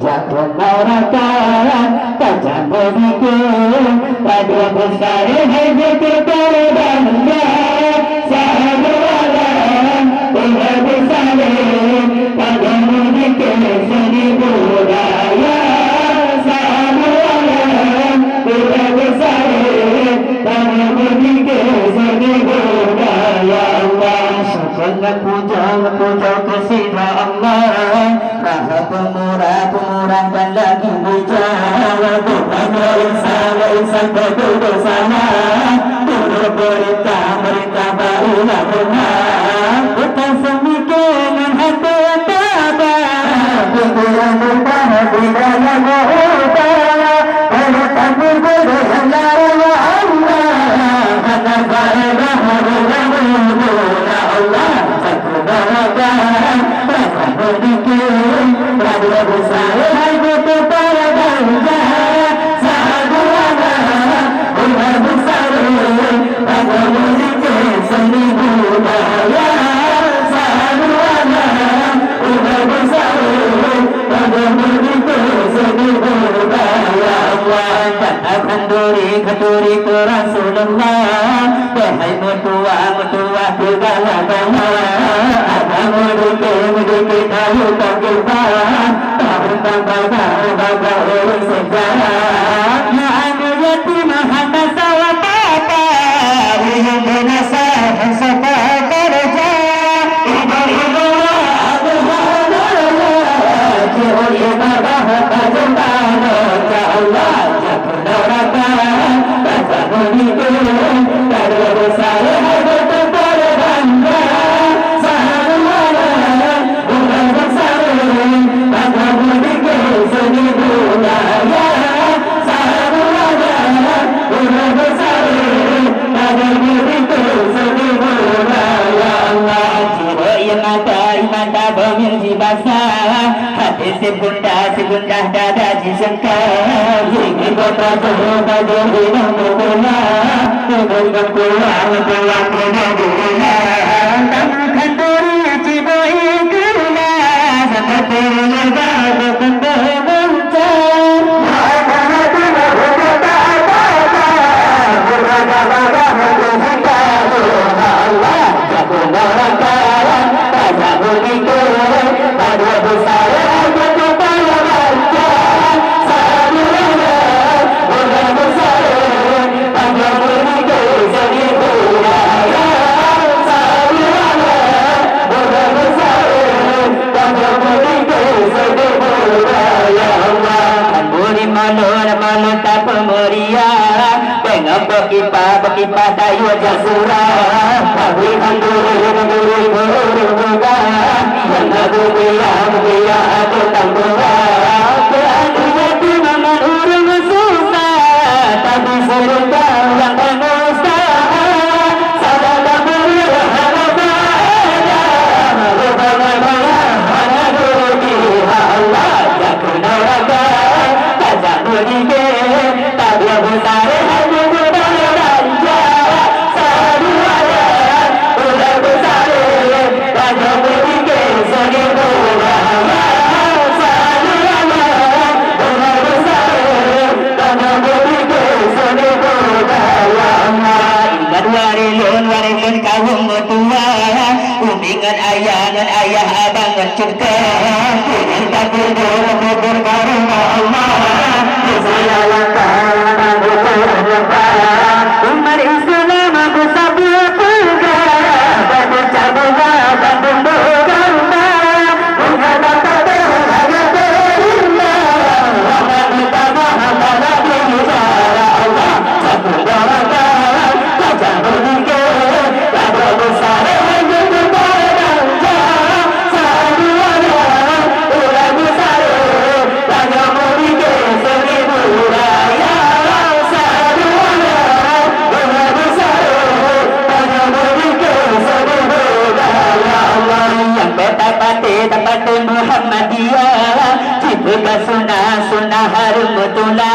Jagorakan tajam berpikir pada besar hidup terbangga sahabat Tuhan besar pada memikir seni budaya sahabat Tuhan besar pada memikir seni budaya Allah segala puja kepada Allah Maha pemurah dan lagi bijak Tuhan insan betul bersama Turut berita barulah benar Bukan semikian hati yang tabah Pikiran berubah budaya berubah Perhatian berbeda yang lain Allah Karena faedah berubah Allah Satu barakan Rasa berpikir Pada besar hidup kepada bangsa Sahabat Tuhan besar Pada memikir seni budaya Sahabat Tuhan besar Pada memikir seni budaya Allah tak akan duri ke Rasulullah Wahai mertua segala-galanya Agama dikit tahu tak kifah Tak baga urus sejarah Ma'anu yatim hanta sawa papa Wihum binasah sapa kerja Ibu Kihul ibadah kajumpan Ya Allah Jakur darakan Baca memikir Pada besar hidup kepada bangsa Sahabat Tuhan besar Pada memikir seni budaya Sahabat Tuhan besar Pada memikir seni budaya Allah jiwa yang mata bermimpi basah Hati si bunda dada disengkar Ingin bertajuh baju hidup berguna Ingin berpulang kena guna Tanahkan diri cibo ikuna Seperti lega berkembang mencah Maafkan hati berkata apa-apa Berkata-kata berkata Allah Jago nerakawan Tak berpikir Pada besar Pada kepala bangsa Sahabat Tuhan besar Pada memikir seni budaya Sahabat Tuhan besar Pada memikir seni budaya Allah Kan beri malu tak pemeriah Dengan berkipah dayu jasurah Kawihan duri berubah Yang aku biar aku tangguhah Keadu jati maman urung susah Tapi serupa yang pengusaha Sahabat berubah harap Berubah hanya duri Allah Jaku neraka Tajak berikir Tak dia besar hanya budaya raja Sahabat Tuhan besar Pada memikir seni budaya Sahabat Tuhan besar Pada memikir seni budaya Ingat warilun kaum mertua Ingat ayah abang cerita Ingat kubur karena Allah Saya langkah Umar Islam aku sabar pegang Bandung cabura Bandung bergamba Menghadap pada hanya berindah Amat utama pada bicara Allah Satu doakan Tajam berpikir Pada besar hidup kepada bangsa Sahabat Tuhan besar Pada memikir seni budaya Sahabat dapat Muhammadiyah jika sunnah sunnah harum mutula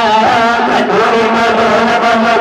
kaduri madona bangga